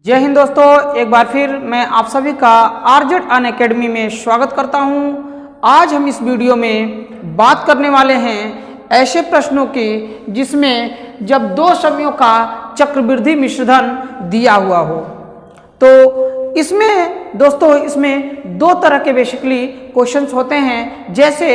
जय हिंद दोस्तों, एक बार फिर मैं आप सभी का आरजेड अनअकैडमी में स्वागत करता हूं। आज हम इस वीडियो में बात करने वाले हैं ऐसे प्रश्नों की जिसमें जब दो समयों का चक्रवृद्धि मिश्रधन दिया हुआ हो। तो इसमें दोस्तों दो तरह के बेसिकली क्वेश्चंस होते हैं। जैसे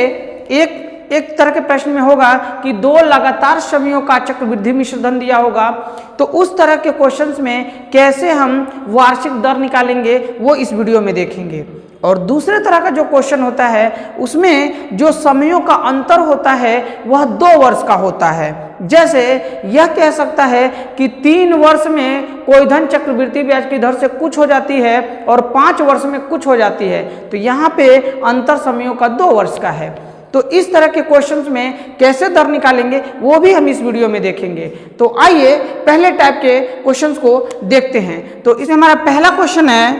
एक तरह के प्रश्न में होगा कि दो लगातार समयों का चक्रवृद्धि मिश्रधन दिया होगा, तो उस तरह के क्वेश्चंस में कैसे हम वार्षिक दर निकालेंगे वो इस वीडियो में देखेंगे। और दूसरे तरह का जो क्वेश्चन होता है उसमें जो समयों का अंतर होता है वह 2 वर्ष का होता है। जैसे यह कह सकता है कि 3 वर्ष में कोई धन चक्रवृद्धि ब्याज की दर से कुछ हो जाती है और 5 वर्ष में कुछ हो जाती है, तो यहाँ पे अंतर समयों का 2 वर्ष का है। तो इस तरह के क्वेश्चंस में कैसे दर निकालेंगे वो भी हम इस वीडियो में देखेंगे। तो आइए पहले टाइप के क्वेश्चंस को देखते हैं। तो इसमें हमारा पहला क्वेश्चन है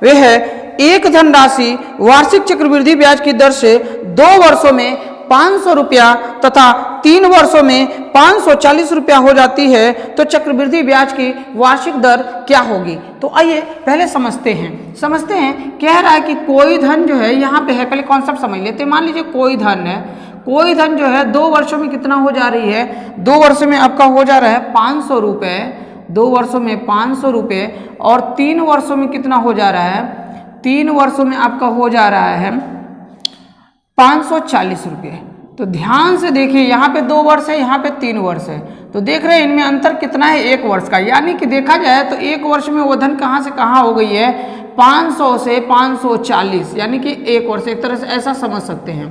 वह है एक धनराशि वार्षिक चक्रवृद्धि ब्याज की दर से 2 वर्षों में 500 रुपया तथा 3 वर्षों में 540 रुपया हो जाती है, तो चक्रवृद्धि ब्याज की वार्षिक दर क्या होगी। तो आइए पहले समझते हैं। कह रहा है कि कोई धन जो है यहाँ पे है, पहले कॉन्सेप्ट समझ लेते हैं। मान लीजिए कोई धन है, कोई धन जो है 2 वर्षों में कितना हो जा रही है, 2 वर्षों में आपका हो जा रहा है 500 रुपये, 2 वर्षों में 500 रुपये, और 3 वर्षों में कितना हो जा रहा है, 3 वर्षों में आपका हो जा रहा है 540 रुपये। तो ध्यान से देखिए, यहाँ पे 2 वर्ष है, यहाँ पे 3 वर्ष है, तो देख रहे हैं इनमें अंतर कितना है, 1 वर्ष का। यानी कि देखा जाए तो 1 वर्ष में वो धन कहाँ से कहाँ हो गई है, 500 से 540, यानी कि 1 वर्ष। एक तरह से ऐसा समझ सकते हैं।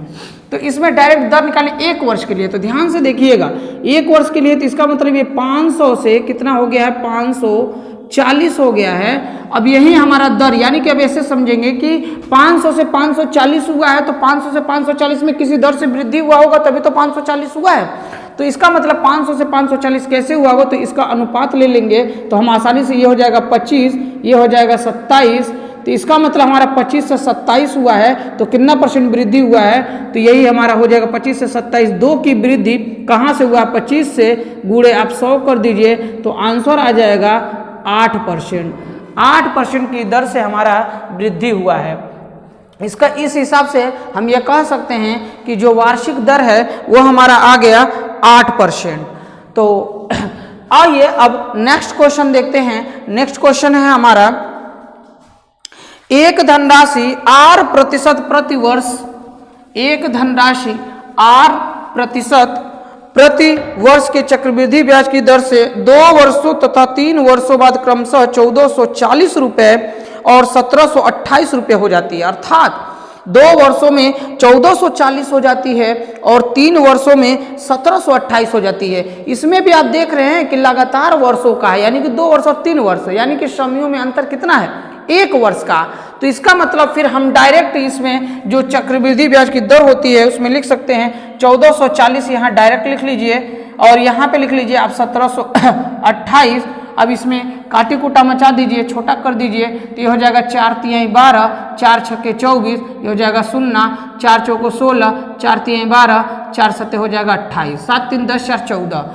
तो इसमें डायरेक्ट दर निकालें 1 वर्ष के लिए, तो ध्यान से देखिएगा 1 वर्ष के लिए, तो इसका मतलब ये 500 से कितना हो गया है, 540 हो गया है। अब यही हमारा दर, यानी कि अब ऐसे समझेंगे कि 500 से 540 हुआ है, तो 500 से 540 में किसी दर से वृद्धि हुआ होगा तभी तो 540 हुआ है। तो इसका मतलब 500 से 540 कैसे हुआ होगा, तो इसका अनुपात ले लेंगे तो हम आसानी से, ये हो जाएगा 25, ये हो जाएगा 27, तो इसका मतलब हमारा 25 से 27 हुआ है, तो कितना परसेंट वृद्धि हुआ है, तो यही हमारा हो जाएगा 25 से 27, 2 की वृद्धि कहाँ से हुआ, 25 से गुणे आप 100 कर दीजिए, तो आंसर आ जाएगा 8%। 8% की दर से हमारा वृद्धि हुआ है। इसका इस हिसाब से हम ये कह सकते हैं कि जो वार्षिक दर है वो हमारा आ गया 8%। तो आइए अब नेक्स्ट क्वेश्चन देखते हैं। नेक्स्ट क्वेश्चन है हमारा एक धनराशि R% प्रति वर्ष, एक धनराशि R% प्रति वर्ष के चक्रवृद्धि ब्याज की दर से 2 वर्षों तथा 3 वर्षों बाद क्रमशः 1440 रुपये और 1728 रुपये हो जाती है। अर्थात 2 वर्षों में 1440 हो जाती है और 3 वर्षों में 1728 हो जाती है। इसमें भी आप देख रहे हैं कि लगातार वर्षों का है, यानी कि 2 वर्ष और 3 वर्ष, यानी कि समयों में अंतर कितना है, 1 वर्ष का। तो इसका मतलब फिर हम डायरेक्ट इसमें जो चक्रवृद्धि ब्याज की दर होती है उसमें लिख सकते हैं 1440, यहाँ डायरेक्ट लिख लीजिए, और यहाँ पे लिख लीजिए आप 1728। अब इसमें काटी कुटा मचा दीजिए, छोटा कर दीजिए, तो ये हो जाएगा 4 तिहाई 12, 4 छक्के 24, ये हो जाएगा 0, 4 चौको 16, 4 तिहाई 12, 4 सत्ते हो जाएगा 28, 7 3 10 4 14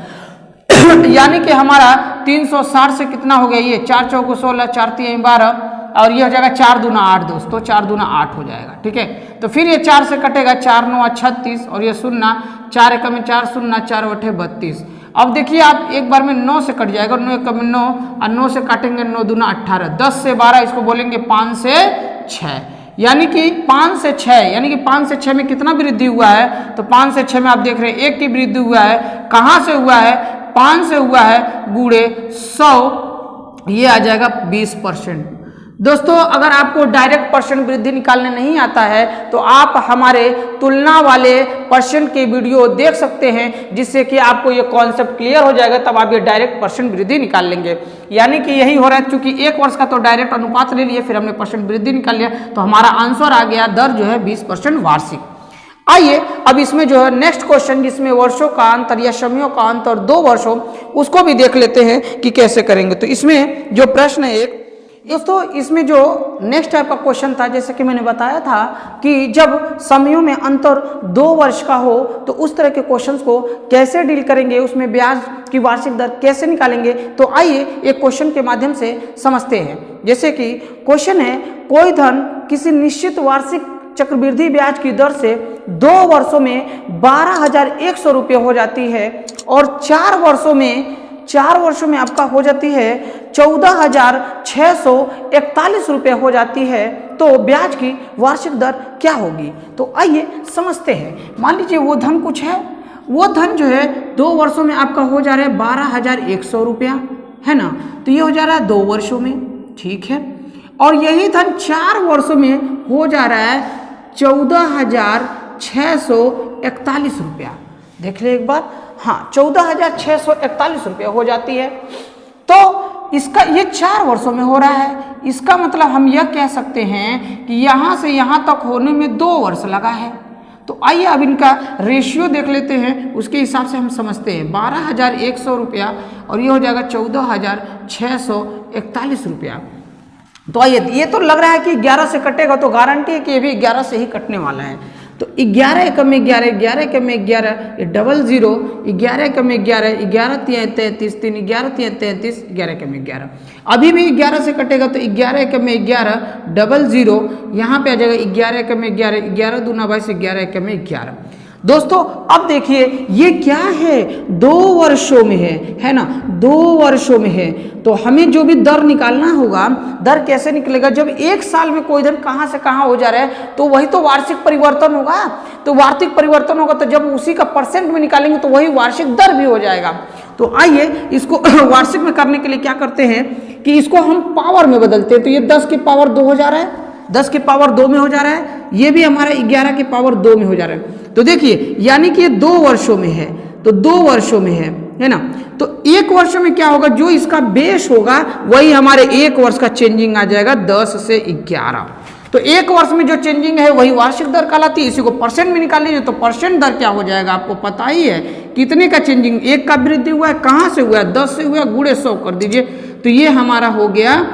यानी कि हमारा 360 से कितना हो गया, ये 4 चौको 16, 4 तिहाई 12, और ये हो जाएगा 4 दूना 8 दोस्तों, 4 दूना 8 हो जाएगा। ठीक है, तो फिर ये 4 से कटेगा, 4 9 36, और ये 0, 4 1 में 4 0, 4 8 32। अब देखिए आप एक बार में 9 से कट जाएगा, 9 1 में 9, और 9 से काटेंगे 9 दूना 18, 10 से 12, इसको बोलेंगे 5 से 6, यानी कि 5 से 6, यानी कि 5 से 6 में कितना वृद्धि हुआ है, तो 5 से 6 में आप देख रहे हैं 1 की वृद्धि हुआ है। कहाँ से हुआ है, 5 से हुआ है, गुणे 100, ये आ जाएगा 20%। दोस्तों अगर आपको डायरेक्ट परसेंट वृद्धि निकालने नहीं आता है तो आप हमारे तुलना वाले परसेंट के वीडियो देख सकते हैं, जिससे कि आपको ये कॉन्सेप्ट क्लियर हो जाएगा, तब आप ये डायरेक्ट परसेंट वृद्धि निकाल लेंगे। यानी कि यही हो रहा है, चूंकि 1 वर्ष का तो डायरेक्ट अनुपात ले लिए, फिर हमने परसेंट वृद्धि निकाल लिया, तो हमारा आंसर आ गया दर जो है 20% वार्षिक। आइए अब इसमें जो है नेक्स्ट क्वेश्चन, जिसमें वर्षों का अंतर या समयों का अंतर 2 वर्षों, उसको भी देख लेते हैं कि कैसे करेंगे। तो इसमें जो प्रश्न है, दोस्तों इसमें जो नेक्स्ट टाइप का क्वेश्चन था, जैसे कि मैंने बताया था कि जब समयों में अंतर 2 वर्ष का हो तो उस तरह के क्वेश्चंस को कैसे डील करेंगे, उसमें ब्याज की वार्षिक दर कैसे निकालेंगे। तो आइए एक क्वेश्चन के माध्यम से समझते हैं। जैसे कि क्वेश्चन है, कोई धन किसी निश्चित वार्षिक चक्रवृद्धि ब्याज की दर से 2 वर्षों में 12,100 रुपये हो जाती है और 4 वर्षों में आपका हो जाती है 14,641 रुपये हो जाती है, तो ब्याज की वार्षिक दर क्या होगी। तो आइए समझते हैं। मान लीजिए वो धन कुछ है, वो धन जो है 2 वर्षों में आपका हो जा रहा है 12,100 रुपया, है ना। तो ये हो जा रहा है 2 वर्षों में, ठीक है। और यही धन 4 वर्षों में हो जा रहा है 14,641 रुपया। देख ले एक बार, हाँ 14,641 रुपया हो जाती है। तो इसका ये 4 वर्षों में हो रहा है, इसका मतलब हम यह कह सकते हैं कि यहाँ से यहाँ तक होने में 2 वर्ष लगा है। तो आइए अब इनका रेशियो देख लेते हैं, उसके हिसाब से हम समझते हैं। 12,100 रुपया और ये हो जाएगा 14,641 रुपया। तो आइए, ये तो लग रहा है कि 11 से कटेगा, तो गारंटी है कि ये भी 11 से ही कटने वाला है। तो 11 एकम में 11, 11 एकम में 11, ये डबल 0, 11 एकम में 11, 11 तिया 33, 3 11 तिया 33, 11 एकम में 11। अभी भी 11 से कटेगा तो 11 एकम में 11, डबल 0, यहाँ पे आ जाएगा 11 एकम में 11, 11 दूना 22, 11 एकम में 11। दोस्तों अब देखिए ये क्या है, 2 वर्षों में है ना, 2 वर्षों में है। तो हमें जो भी दर निकालना होगा, दर कैसे निकलेगा, जब 1 साल में कोई धन कहाँ से कहाँ हो जा रहा है तो वही तो वार्षिक परिवर्तन होगा। तो वार्षिक परिवर्तन होगा तो जब उसी का परसेंट में निकालेंगे तो वही वार्षिक दर भी हो जाएगा। तो आइए इसको वार्षिक में करने के लिए क्या करते हैं कि इसको हम पावर में बदलते हैं। तो ये 10 की पावर 2 हो जा रहा है, 10 की पावर 2 में हो जा रहा है, ये भी हमारा 11 की पावर 2 में हो जा रहा है। तो देखिए यानी कि ये 2 वर्षों में है, तो 2 वर्षों में है ना। तो 1 वर्ष में क्या होगा, जो इसका बेस होगा वही हमारे 1 वर्ष का चेंजिंग आ जाएगा 10 से 11। तो 1 वर्ष में जो चेंजिंग है वही वार्षिक दर कहलाती है। इसी को परसेंट में निकाल लीजिए तो परसेंट दर क्या हो जाएगा, आपको पता ही है कितने का चेंजिंग, 1 का वृद्धि हुआ है, कहाँ से हुआ है, 10 से हुआ, गुणे 100 कर दीजिए। तो ये हमारा हो गया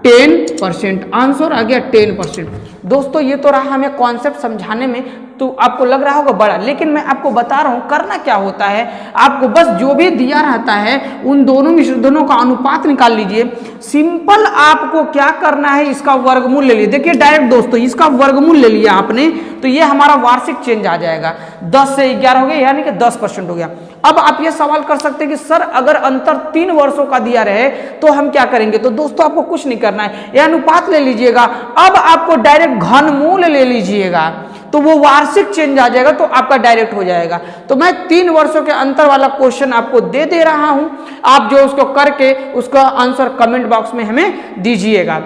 10%, आंसर आ गया 10%। दोस्तों ये तो रहा हमें कॉन्सेप्ट समझाने में, तो आपको लग रहा होगा बड़ा, लेकिन मैं आपको बता रहा हूँ करना क्या होता है। आपको बस जो भी दिया रहता है उन दोनों मिश्रणों का अनुपात निकाल लीजिए। सिंपल आपको क्या करना है, इसका वर्गमूल ले लीजिए। देखिए डायरेक्ट दोस्तों इसका वर्गमूल ले लिया आपने तो ये हमारा वार्षिक चेंज आ जाएगा, 10 से 11 हो गया, यानी कि 10% हो गया। अब आप ये सवाल कर सकते हैं कि सर अगर अंतर 3 वर्षों का दिया रहे तो हम क्या करेंगे। तो दोस्तों आपको कुछ नहीं करना है, ये अनुपात ले लीजिएगा। अब आपको डायरेक्ट घनमूल ले लीजिएगा तो वो वार्षिक चेंज आ जाएगा, तो आपका डायरेक्ट हो जाएगा। तो मैं 3 वर्षों के अंतर वाला क्वेश्चन आपको दे रहा हूं, आप जो उसको करके उसका आंसर कमेंट बॉक्स में हमें दीजिएगा।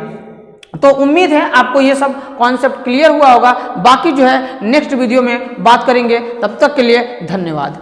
तो उम्मीद है आपको ये सब कॉन्सेप्ट क्लियर हुआ होगा। बाकी जो है नेक्स्ट वीडियो में बात करेंगे, तब तक के लिए धन्यवाद।